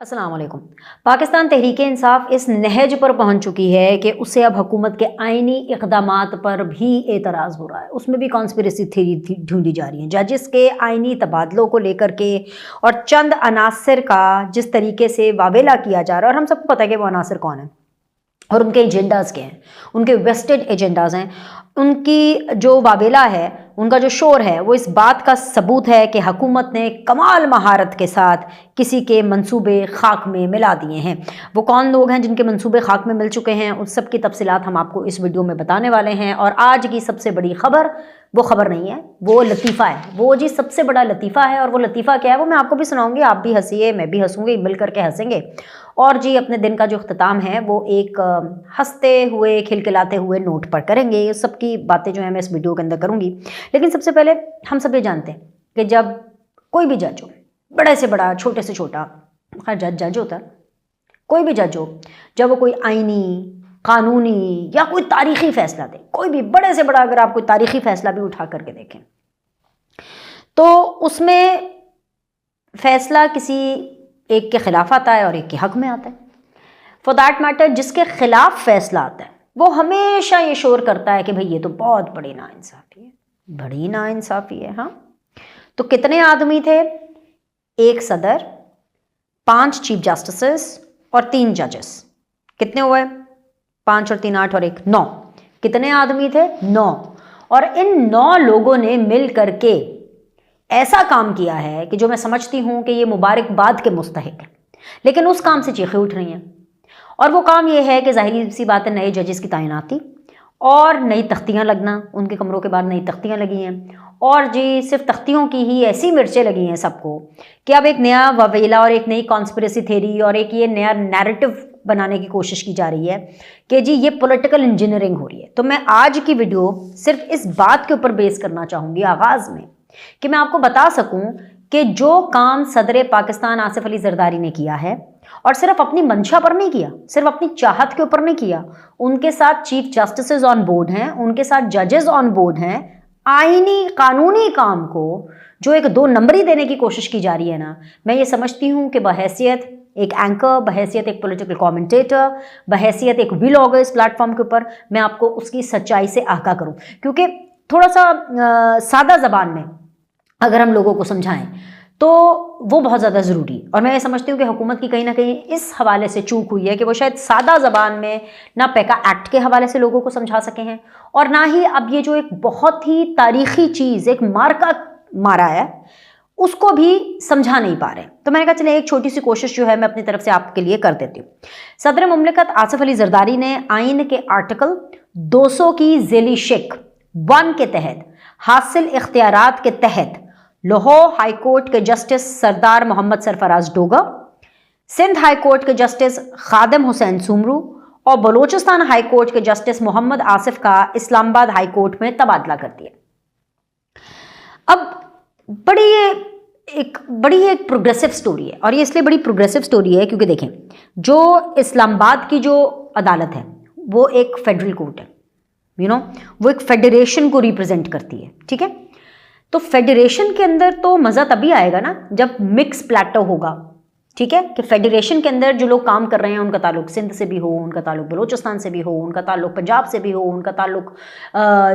अस्सलाम वालेकुम। पाकिस्तान तहरीक-ए-इंसाफ इस नहज पर पहुंच चुकी है कि उसे अब हुकूमत के आइनी इक़दामात पर भी एतराज़ हो रहा है। उसमें भी कॉन्स्पिरेसी थ्योरी ढूंढी जा रही है। जजेस के आइनी तबादलों को लेकर के और चंद अनासर का जिस तरीके से वावेला किया जा रहा है, और हम सबको पता है कि वो अनासर कौन है और उनके एजेंडाज़ क्या हैं, उनके वेस्टेड एजेंडाज़ हैं। उनकी जो वावेला है, उनका जो शोर है, वो इस बात का सबूत है कि हुकूमत ने कमाल महारत के साथ किसी के मंसूबे खाक में मिला दिए हैं। वो कौन लोग हैं जिनके मंसूबे खाक में मिल चुके हैं, उस सब की तफसीलात हम आपको इस वीडियो में बताने वाले हैं। और आज की सबसे बड़ी खबर वो खबर नहीं है, वो लतीफ़ा है। वो जी सबसे बड़ा लतीफ़ा है, और वो लतीफ़ा क्या है वो मैं आपको भी सुनाऊंगी। आप भी हंसिए, मैं भी हंसूंगी, मिल करके हंसेंगे। और जी अपने दिन का जो अख्ताम है वो एक हंसते हुए खिलखिलाते हुए नोट पर करेंगे। ये सब की बातें जो है मैं इस वीडियो के अंदर करूंगी। लेकिन सबसे पहले हम सब ये जानते हैं कि जब कोई भी जज हो, बड़े से बड़ा, छोटे से छोटा, हर जज होता है, कोई भी जज हो, जब वो कोई आइनी, कानूनी या कोई तारीखी फैसला दे, कोई भी बड़े से बड़ा, अगर आप कोई तारीखी फैसला भी उठा करके देखें तो उसमें फैसला किसी एक के खिलाफ आता है और एक के हक में आता है। फॉर दैट मैटर जिसके खिलाफ फैसला आता है वो हमेशा ये शोर करता है कि भाई ये तो बहुत बड़ी नाइंसाफ़ी है, बड़ी नाइंसाफ़ी है। हाँ, तो कितने आदमी थे? एक सदर, 5 चीफ जस्टिस और 3 जजेस। कितने हुए? 5 और 3 8 और 1 9। कितने आदमी थे? 9। और इन 9 लोगों ने मिल करके ऐसा काम किया है कि जो मैं समझती हूं कि ये मुबारकबाद के मुस्तहिक है, लेकिन उस काम से चीखें उठ रही हैं। और वो काम ये है कि जाहिर सी बात है, नए जजेस की तैनाती और नई तख्तियां लगना। उनके कमरों के बाद नई तख्तियां लगी हैं, और जी सिर्फ तख्तियों की ही ऐसी मिर्चें लगी हैं सबको कि अब एक नया ववेला और एक नई कॉन्स्पिरेसी थ्योरी और एक ये नया नैरेटिव बनाने की कोशिश की जा रही है कि जी ये पॉलिटिकल इंजीनियरिंग हो रही है। तो मैं आज की वीडियो सिर्फ इस बात के ऊपर बेस करना चाहूँगी आगाज़ में कि मैं आपको बता सकूं कि जो काम सदर पाकिस्तान आसिफ अली जरदारी ने किया है, और सिर्फ अपनी मंशा पर नहीं किया, सिर्फ अपनी चाहत के ऊपर नहीं किया, उनके साथ चीफ जस्टिस ऑन बोर्ड हैं, उनके साथ जजेस ऑन बोर्ड हैं। आईनी कानूनी काम को जो एक 2 नंबरी देने की कोशिश की जा रही है ना, मैं ये समझती हूँ कि बहैसियत एक एंकर, बहैसियत एक पॉलिटिकल कमेंटेटर, बहैसियत एक व्लॉगर इस प्लेटफॉर्म के ऊपर मैं आपको उसकी सच्चाई से आगाह करूँ। क्योंकि थोड़ा सा सादा जबान में अगर हम लोगों को समझाएं तो वो बहुत ज़्यादा ज़रूरी है। और मैं ये समझती हूँ कि हुकूमत की कहीं ना कहीं इस हवाले से चूक हुई है कि वो शायद सादा ज़बान में ना पैका एक्ट के हवाले से लोगों को समझा सके हैं, और ना ही अब ये जो एक बहुत ही तारीखी चीज़, एक मार्का मारा है, उसको भी समझा नहीं पा रहे। तो मैंने कहा चले एक छोटी सी कोशिश जो है मैं अपनी तरफ से आपके लिए कर देती हूँ। सदर मुमलिकत आसिफ अली जरदारी ने आइन के आर्टिकल 200 की ज़ेली शेक 1 के तहत हासिल इख्तियारात के तहत लाहौर हाई कोर्ट के जस्टिस सरदार मोहम्मद सरफराज डोगा, सिंध हाई कोर्ट के जस्टिस खादिम हुसैन सुमरू और बलूचिस्तान हाई कोर्ट के जस्टिस मोहम्मद आसिफ का इस्लामाबाद हाई कोर्ट में तबादला कर दिया। अब बड़ी एक प्रोग्रेसिव स्टोरी है, और ये इसलिए बड़ी प्रोग्रेसिव स्टोरी है क्योंकि देखें, जो इस्लामाबाद की जो अदालत है वो एक फेडरल कोर्ट है, वो एक फेडरेशन को रिप्रेजेंट करती है। ठीक है, तो फेडरेशन के अंदर तो मज़ा तभी आएगा ना जब मिक्स प्लेटो होगा। ठीक है, कि फेडरेशन के अंदर जो लोग काम कर रहे हैं उनका ताल्लुक सिंध से भी हो, उनका ताल्लुक बलूचिस्तान से भी हो, उनका ताल्लुक पंजाब से भी हो, उनका ताल्लुक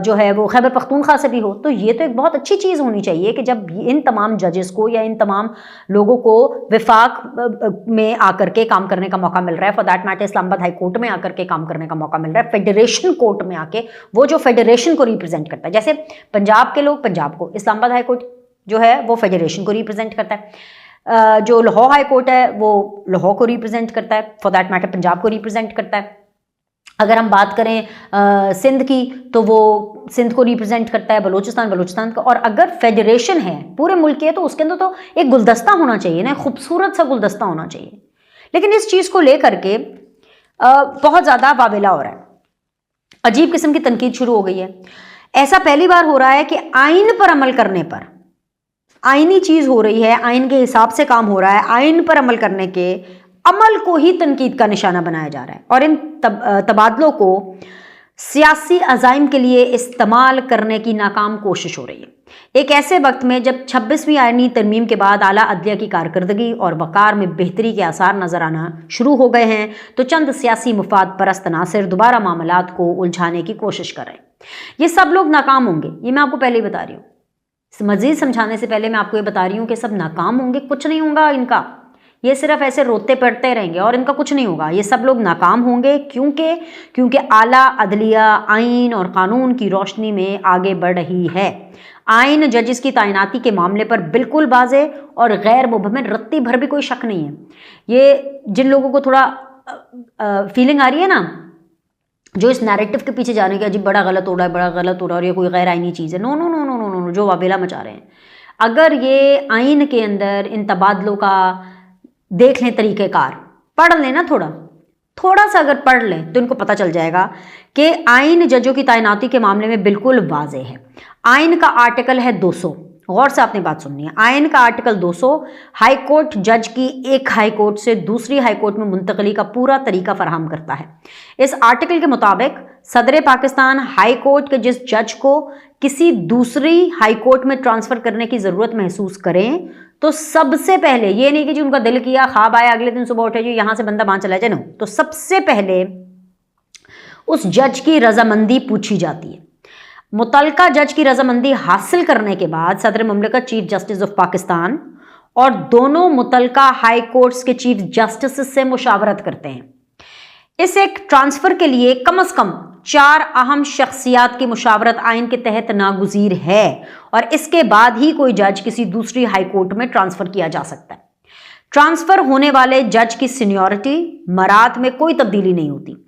जो है वो खैबर पख्तूनख्वा से भी हो। तो ये तो एक बहुत अच्छी चीज़ होनी चाहिए कि जब इन तमाम जजेस को या इन तमाम लोगों को विफाक में आकर के काम करने का मौका मिल रहा है, for that matter Islamabad high court में आकर के काम करने का मौका मिल रहा है, फेडरेशन कोर्ट में आके वो जो फेडरेशन को रिप्रेजेंट करता है। जैसे पंजाब के लोग पंजाब को, इस्लामाबाद हाई कोर्ट जो है वो फेडरेशन को रिप्रेजेंट करता है, जो लाहौर हाई कोर्ट है वो लाहौर को रिप्रेजेंट करता है, फॉर दैट मैटर पंजाब को रिप्रेजेंट करता है। अगर हम बात करें सिंध की तो वो सिंध को रिप्रेजेंट करता है, बलूचिस्तान का। और अगर फेडरेशन है पूरे मुल्क के तो उसके अंदर तो एक गुलदस्ता होना चाहिए ना, खूबसूरत सा गुलदस्ता होना चाहिए। लेकिन इस चीज़ को लेकर के बहुत ज़्यादा वावेला हो रहा है, अजीब किस्म की तनकीद शुरू हो गई है। ऐसा पहली बार हो रहा है कि आइन पर अमल करने पर, आइनी चीज़ हो रही है, आइन के हिसाब से काम हो रहा है, आइन पर अमल करने के अमल को ही तनकीद का निशाना बनाया जा रहा है, और इन तबादलों को सियासी अज़ाइम के लिए इस्तेमाल करने की नाकाम कोशिश हो रही है। एक ऐसे वक्त में जब 26वीं आईनी तरमीम के बाद आला अदलिया की कारकर्दगी और वक़ार में बेहतरी के आसार नजर आना शुरू हो गए हैं, तो चंद सियासी मुफाद परस्त अनासिर दोबारा मामलात को उलझाने की कोशिश कर रहे हैं। ये सब लोग नाकाम होंगे, ये मैं आपको पहले ही बता रही हूँ। मजीद समझाने से पहले मैं आपको ये बता रही हूँ कि सब नाकाम होंगे, कुछ नहीं होगा इनका। ये सिर्फ ऐसे रोते पड़ते रहेंगे और इनका कुछ नहीं होगा। ये सब लोग नाकाम होंगे क्योंकि आला अदलिया आइन और कानून की रोशनी में आगे बढ़ रही है। आइन जजिस की तैनाती के मामले पर बिल्कुल वाज़े और गैर मुबहम, रत्ती भर भी कोई शक नहीं है। ये जिन लोगों को थोड़ा फीलिंग आ रही है ना, जो इस नैरेटिव के पीछे जाने का, जी बड़ा गलत हो रहा है, बड़ा गलत हो रहा है और ये कोई गैर आइनी चीज़ है, no no no no no no, जो वाबेला मचा रहे हैं। अगर ये आइन के अंदर इन तबादलों का देख लें तरीक़ेकार, पढ़ लें ना, थोड़ा सा अगर पढ़ लें तो इनको पता चल जाएगा कि आइन जजों की तैनाती के मामले में बिल्कुल वाज़े है। आइन का आर्टिकल है 200, गौर से आपने बात सुननी है। आइन का आर्टिकल 200 हाई कोर्ट जज की एक हाई कोर्ट से दूसरी हाई कोर्ट में मुंतकली का पूरा तरीका फराहम करता है। इस आर्टिकल के मुताबिक सदर पाकिस्तान हाई कोर्ट के जिस जज को किसी दूसरी हाई कोर्ट में ट्रांसफ़र करने की ज़रूरत महसूस करें, तो सबसे पहले, ये नहीं कि जी उनका दिल किया, ख्वाब आया, अगले दिन सुबह उठे जी यहाँ से बंदा वहाँ चला जाए, नो, तो सबसे पहले उस जज की रजामंदी पूछी जाती है। मुतलका जज की रजामंदी हासिल करने के बाद सदर मुमलिकत चीफ जस्टिस ऑफ पाकिस्तान और दोनों मुतलका हाई कोर्ट्स के चीफ जस्टिस से मुशावरत करते हैं। इस एक ट्रांसफ़र के लिए कम अज़ कम 4 अहम शख्सियात की मुशावरत आइन के तहत नागुज़ीर है और इसके बाद ही कोई जज किसी दूसरी हाई कोर्ट में ट्रांसफ़र किया जा सकता है। ट्रांसफ़र होने वाले जज की सीनियरिटी मरात में कोई तब्दीली नहीं होती।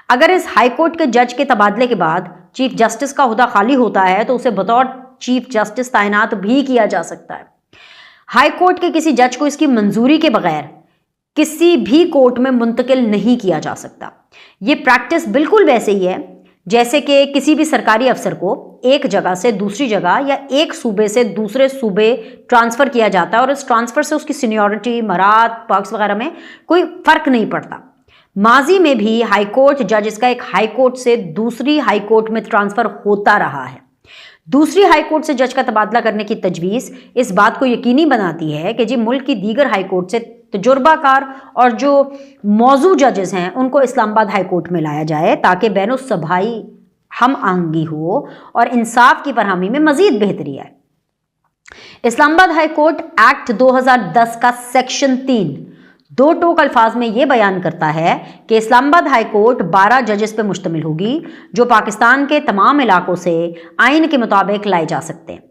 अगर इस हाई कोर्ट के जज के तबादले के बाद चीफ जस्टिस का ओहदा खाली होता है तो उसे बतौर चीफ जस्टिस तैनात भी किया जा सकता है। हाई कोर्ट के किसी जज को इसकी मंजूरी के बगैर किसी भी कोर्ट में मुंतकिल नहीं किया जा सकता। ये प्रैक्टिस बिल्कुल वैसे ही है जैसे कि किसी भी सरकारी अफसर को एक जगह से दूसरी जगह या एक सूबे से दूसरे सूबे ट्रांसफ़र किया जाता है और इस ट्रांसफ़र से उसकी सीनियरिटी, मरात, पर्क्स वगैरह में कोई फ़र्क नहीं पड़ता। माजी में भी हाई कोर्ट जज इसका एक हाई कोर्ट से दूसरी हाई कोर्ट में ट्रांसफ़र होता रहा है। दूसरी हाई कोर्ट से जज का तबादला करने की तजवीज़ इस बात को यकीनी बनाती है कि जी मुल्क की दीगर हाई कोर्ट से तजुर्बाकार और जो मौजू जजेस हैं उनको इस्लामाबाद हाई कोर्ट में लाया जाए ताकि बैनो सभाई हम आहंगी हो और इंसाफ की फरहमी में मजीद बेहतरी आए। इस्लामाबाद हाई कोर्ट एक्ट 2010 का सेक्शन 3 दो टोक अल्फाज में यह बयान करता है कि इस्लामाबाद हाई कोर्ट 12 जजेस पर मुश्तमिल होगी जो पाकिस्तान के तमाम इलाकों से आइन के मुताबिक लाए जा सकते हैं।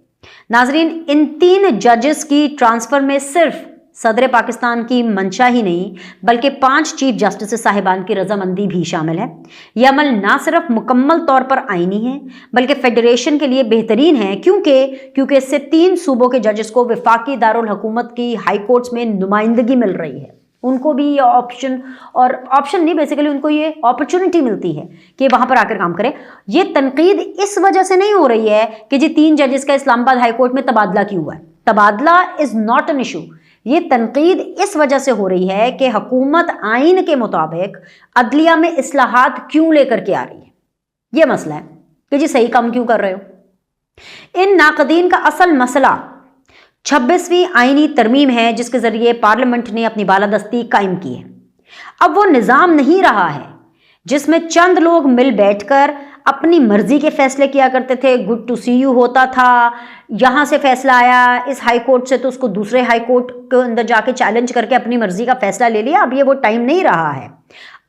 नाजरीन, इन 3 जजेस की ट्रांसफ़र में सिर्फ सदर पाकिस्तान की मंशा ही नहीं बल्कि 5 चीफ जस्टिस साहिबान की रजामंदी भी शामिल है। यह अमल ना सिर्फ मुकम्मल तौर पर आइनी है बल्कि फेडरेशन के लिए बेहतरीन है क्योंकि इससे 3 सूबों के जजेस को वफाकी दारुल हुकूमत की हाई कोर्ट्स में नुमाइंदगी मिल रही है। उनको भी ये ऑप्शन नहीं, बेसिकली उनको ये अपॉर्चुनिटी मिलती है कि वहां पर आकर काम करें। ये तनकीद इस वजह से नहीं हो रही है कि जी 3 जजेस का इस्लामाबाद हाई कोर्ट में तबादला क्यों हुआ है। तबादला इज नॉट एन इशू। ये तनकीद इस वजह से हो रही है कि हुकूमत आइन के मुताबिक अदलिया में इस्लाहात क्यों लेकर के आ रही है। यह मसला है कि जी सही काम क्यों कर रहे हो। इन नाकदीन का असल मसला 26वीं आईनी तरमीम है जिसके जरिए पार्लियामेंट ने अपनी बालादस्ती कायम की है। अब वो निज़ाम नहीं रहा है जिसमें चंद लोग मिल बैठकर अपनी मर्जी के फैसले किया करते थे। गुड टू सी यू होता था, यहाँ से फैसला आया इस हाई कोर्ट से तो उसको दूसरे हाई कोर्ट के अंदर जाके चैलेंज करके अपनी मर्जी का फैसला ले लिया। अब ये वो टाइम नहीं रहा है।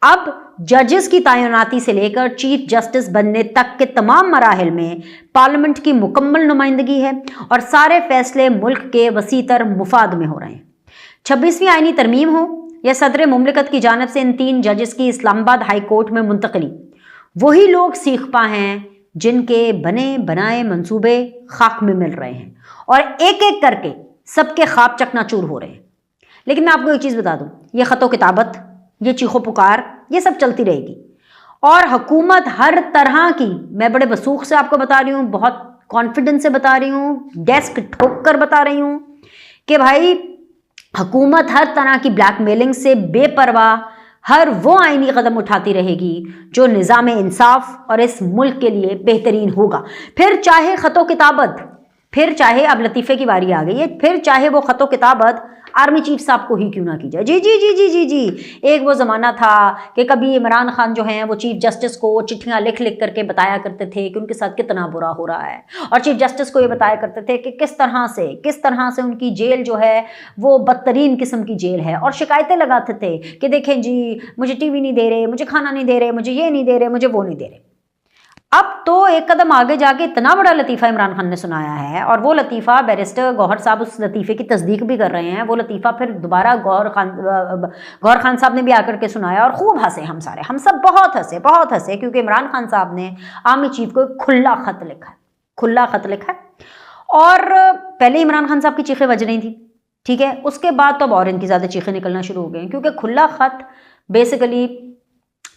अब जजेस की तैनाती से लेकर चीफ जस्टिस बनने तक के तमाम मराहिल में पार्लियामेंट की मुकम्मल नुमाइंदगी है और सारे फैसले मुल्क के वसीतर मुफाद में हो रहे हैं। 26वीं आईनी तरमीम हो या सदर मुमलिकत की जानिब से इन 3 जजेस की इस्लामाबाद हाई कोर्ट में मुंतकली, वही लोग सीखपा हैं जिनके बने बनाए मंसूबे खाक में मिल रहे हैं और एक एक करके सबके ख्वाब चकनाचूर हो रहे हैं। लेकिन मैं आपको एक चीज़ बता दूं, ये ख़तो किताबत, ये चीखो पुकार, ये सब चलती रहेगी और हुकूमत हर तरह की, मैं बड़े वसूख से आपको बता रही हूँ, बहुत कॉन्फिडेंस से बता रही हूँ, डेस्क ठोक कर बता रही हूँ कि भाई हुकूमत हर तरह की ब्लैकमेलिंग से बेपरवाह हर वो आईनी कदम उठाती रहेगी जो निज़ाम इंसाफ और इस मुल्क के लिए बेहतरीन होगा। फिर चाहे ख़तो किताबत फिर चाहे अब लतीफ़े की बारी आ गई है, फिर चाहे वो ख़तो किताबत आर्मी चीफ साहब को ही क्यों ना की जाए। जी जी जी जी जी जी एक वो ज़माना था कि कभी इमरान खान जो हैं वो चीफ जस्टिस को चिट्ठियाँ लिख लिख करके बताया करते थे कि उनके साथ कितना बुरा हो रहा है, और चीफ जस्टिस को ये बताया करते थे कि किस तरह से उनकी जेल जो है वो बदतरीन किस्म की जेल है, और शिकायतें लगाते थे कि देखें जी मुझे टीवी नहीं दे रहे, मुझे खाना नहीं दे रहे, मुझे ये नहीं दे रहे, मुझे वो नहीं दे रहे। अब तो एक कदम आगे जाके इतना बड़ा लतीफ़ा इमरान खान ने सुनाया है, और वो लतीफ़ा बैरिस्टर गौहर साहब उस लतीफ़े की तस्दीक भी कर रहे हैं। वो लतीफ़ा फिर दोबारा गौहर खान साहब ने भी आकर के सुनाया, और खूब हंसे हम सारे, हम सब बहुत हंसे क्योंकि इमरान खान साहब ने आर्मी चीफ को एक खुला खत लिखा है। और पहले इमरान खान साहब की चीखें बज रही थी, ठीक है, उसके बाद तो अब और इनकी ज़्यादा चीखें निकलना शुरू हो गई, क्योंकि खुला खत बेसिकली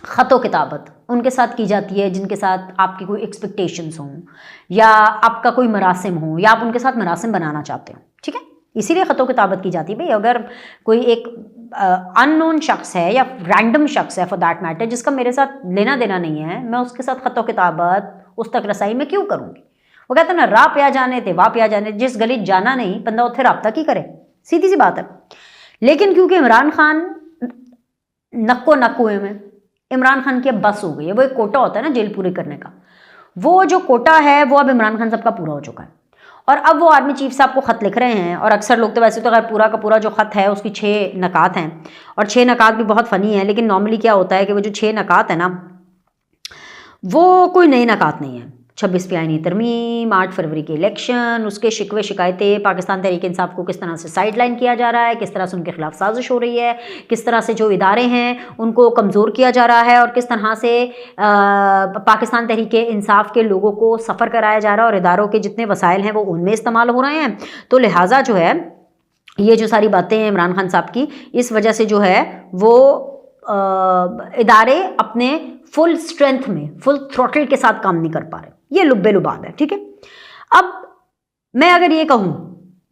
ख़तो किताबत उनके साथ की जाती है जिनके साथ आपकी कोई एक्सपेक्टेशंस हों, या आपका कोई मरासिम हो, या आप उनके साथ मरासिम बनाना चाहते हो, ठीक है, इसीलिए ख़तो किताबत की जाती है। भाई अगर कोई एक अननोन शख्स है या रैंडम शख्स है फॉर दैट मैटर, जिसका मेरे साथ लेना देना नहीं है, मैं उसके साथ ख़तो किताबत उस तक रसाई में क्यों करूँगी। वो कहते हैं ना, राह पे आ जाने थे वाह पे आ जाने, जिस गली जाना नहीं बंदा उत्थे राब्ता की करे, सीधी सी बात है। लेकिन क्योंकि इमरान खान नक्को नक हुए में, इमरान खान की अब बस हो गई है, वो एक कोटा होता है ना जेल पूरी करने का, वो जो कोटा है वो अब इमरान खान साहब का पूरा हो चुका है, और अब वो आर्मी चीफ साहब को ख़त लिख रहे हैं। और अक्सर लोग तो वैसे तो अगर पूरा का पूरा जो ख़त है उसकी 6 नकात हैं, और 6 नकात भी बहुत फ़नी है, लेकिन नॉर्मली क्या होता है कि वो जो 6 नकात है ना, वो कोई नए नकात नहीं है। 26 पे आईनी तरमीम, 8 फरवरी के इलेक्शन, उसके शिकवे शिकायतें, पाकिस्तान तहरीक इंसाफ को किस तरह से साइड लाइन किया जा रहा है, किस तरह से उनके खिलाफ साजिश हो रही है, किस तरह से जो इदारे हैं उनको कमज़ोर किया जा रहा है, और किस तरह से पाकिस्तान तहरीक इंसाफ के लोगों को सफ़र कराया जा रहा है, और इदारों के जितने वसाइल हैं वो उनमें इस्तेमाल हो रहे हैं। तो लिहाजा जो है ये जो सारी बातें हैं इमरान खान साहब की, इस वजह से जो है वो इदारे अपने फुल स्ट्रेंथ में, फुल थ्रॉटल के साथ काम नहीं कर पा रहे। ये लुब्बे-लुबाब है, ठीक है। अब मैं अगर ये कहूँ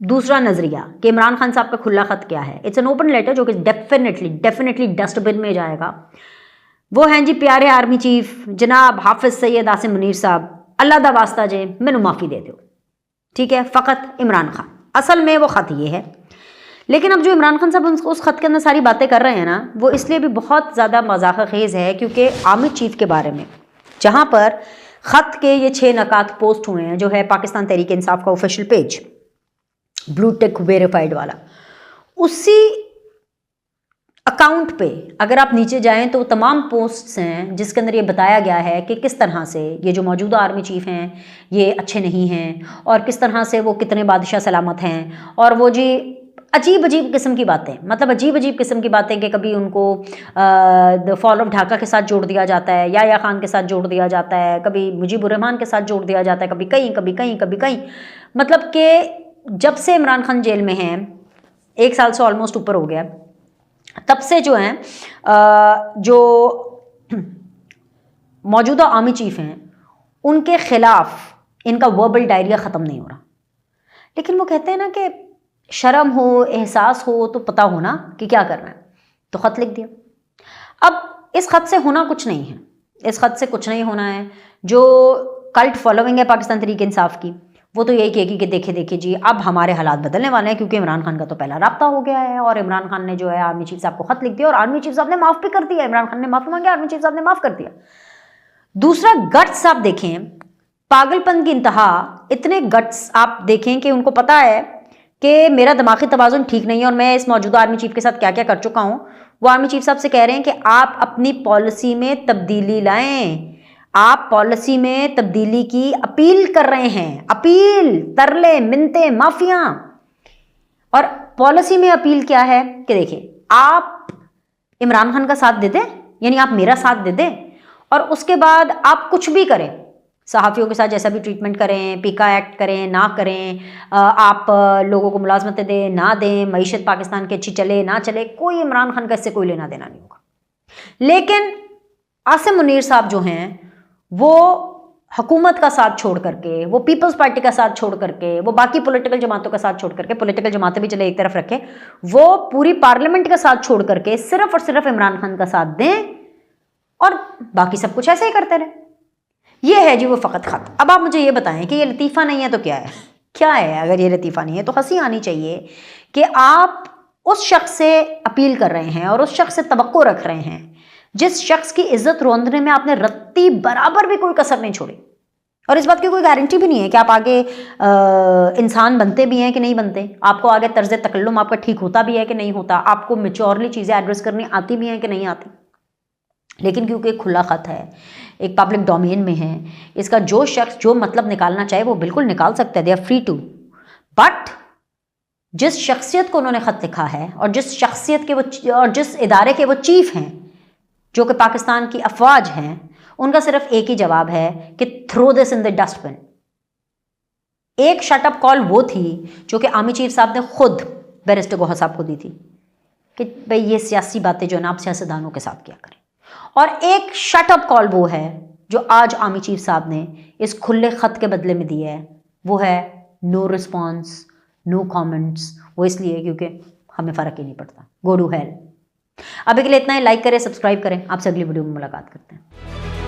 दूसरा नजरिया कि इमरान खान साहब का खुला खत क्या है, इट्स एन ओपन लेटर जो कि डेफिनेटली डस्टबिन में जाएगा। वो हैं जी प्यारे आर्मी चीफ जनाब हाफिज सैयद आसिम मुनीर साहब, अल्लाह दा वास्ता जे मैनू माफ़ी दे दो, ठीक है, फ़कत इमरान खान। असल में वो ख़त ये है, लेकिन अब जो इमरान खान साहब उस खत के अंदर सारी बातें कर रहे हैं ना, वो इसलिए भी बहुत ज़्यादा मज़ाक़ खेज़ है क्योंकि आर्मी चीफ के बारे में जहाँ पर ख़त के ये 6 नकात पोस्ट हुए हैं, जो है पाकिस्तान तहरीक इंसाफ का official page blue tick verified वाला, उसी अकाउंट पे अगर आप नीचे जाएं तो तमाम पोस्ट्स हैं जिसके अंदर ये बताया गया है कि किस तरह से ये जो मौजूदा आर्मी चीफ हैं ये अच्छे नहीं हैं, और किस तरह से वो कितने बादशाह सलामत हैं, और वो जी अजीब किस्म की बातें, मतलब अजीब किस्म की बातें कि कभी उनको द फॉल ऑफ ढाका के साथ जोड़ दिया जाता है, या खान के साथ जोड़ दिया जाता है, कभी मुजीबुर रहमान के साथ जोड़ दिया जाता है, कभी कहीं, मतलब कि जब से इमरान खान जेल में हैं, 1 साल से ऑलमोस्ट ऊपर हो गया, तब से जो हैं जो मौजूदा आर्मी चीफ हैं उनके खिलाफ इनका वर्बल डायरिया ख़त्म नहीं हो रहा। लेकिन वो कहते हैं ना कि शर्म हो, एहसास हो तो पता हो ना कि क्या करना है, तो ख़त लिख दिया। अब इस ख़त से होना कुछ नहीं है, इस ख़त से कुछ नहीं होना है। जो कल्ट फॉलोइंग है पाकिस्तान तहरीक इंसाफ की, वो तो यही कहेगी कि देखिए जी अब हमारे हालात बदलने वाले हैं, क्योंकि इमरान खान का तो पहला राब्ता हो गया है, और इमरान खान ने जो है आर्मी चीफ साहब को ख़त लिख दिया, और आर्मी चीफ साहब ने माफ़ भी कर दिया। इमरान खान ने माफ़ी मांगी, आर्मी चीफ साहब ने माफ़ कर दिया। दूसरा गट्स आप देखें, पागलपन की इंतहा, इतने गट्स आप देखें कि उनको पता है कि मेरा दिमागी तवाज़ुन ठीक नहीं है और मैं इस मौजूदा आर्मी चीफ के साथ क्या क्या कर चुका हूँ। वो आर्मी चीफ साहब से कह रहे हैं कि आप अपनी पॉलिसी में तब्दीली लाएं, आप पॉलिसी में तब्दीली की अपील कर रहे हैं, अपील, तरले, मिन्नतें, माफियां। और पॉलिसी में अपील क्या है कि देखिए आप इमरान खान का साथ दे दें, यानी आप मेरा साथ दे दें, और उसके बाद आप कुछ भी करें, सहाफ़ियों के साथ जैसा भी ट्रीटमेंट करें, पीका एक्ट करें ना करें, आप लोगों को मुलाजमतें दें ना दें, मईशत पाकिस्तान की अच्छी चले ना चले, कोई इमरान खान का इससे कोई लेना देना नहीं होगा। लेकिन आसिम मुनीर साहब जो हैं वो हुकूमत का साथ छोड़ करके, वो पीपल्स पार्टी का साथ छोड़ करके, वो बाकी पॉलिटिकल जमातों का साथ छोड़ करके, पॉलिटिकल जमातें भी चले एक तरफ रखें, वो पूरी पार्लियामेंट का साथ छोड़ करके सिर्फ और सिर्फ इमरान खान का साथ दें और बाकी सब कुछ ऐसे ही करते रहे। ये है जी वो फ़कत ख़त। अब आप मुझे ये बताएं कि ये लतीफ़ा नहीं है तो क्या है? क्या है अगर ये लतीफ़ा नहीं है तो हंसी आनी चाहिए कि आप उस शख्स से अपील कर रहे हैं और उस शख्स से तवक्को रख रहे हैं जिस शख्स की इज्जत रोंदने में आपने रत्ती बराबर भी कोई कसर नहीं छोड़ी, और इस बात की कोई गारंटी भी नहीं है कि आप आगे इंसान बनते भी हैं कि नहीं बनते, आपको आगे तर्ज तकल्लुम आपका ठीक होता भी है कि नहीं होता, आपको मेच्योरली चीज़ें एड्रेस करनी आती भी हैं कि नहीं आती। लेकिन क्योंकि एक खुला ख़त है, एक पब्लिक डोमेन में है, इसका जो शख्स जो मतलब निकालना चाहे वो बिल्कुल निकाल सकता है, they are free to. But जिस शख्सियत को उन्होंने ख़त लिखा है और जिस शख्सियत के वो और जिस इदारे के वो चीफ हैं जो कि पाकिस्तान की अफवाज हैं, उनका सिर्फ एक ही जवाब है कि throw this in the dustbin. एक शटअप कॉल वो थी जो कि आर्मी चीफ साहब ने खुद बैरिस्टर गोहा साहब को दी थी कि भाई ये सियासी बातें जो है ना आप सियासतदानों के साथ किया करें, और एक शटअप कॉल वो है जो आज आर्मी चीफ साहब ने इस खुले खत के बदले में दी है, वो है नो रिस्पॉन्स, नो कमेंट्स। वो इसलिए क्योंकि हमें फ़र्क ही नहीं पड़ता, गो टू हेल। अभी के लिए इतना ही, लाइक करें, सब्सक्राइब करें, आपसे अगली वीडियो में मुलाकात करते हैं।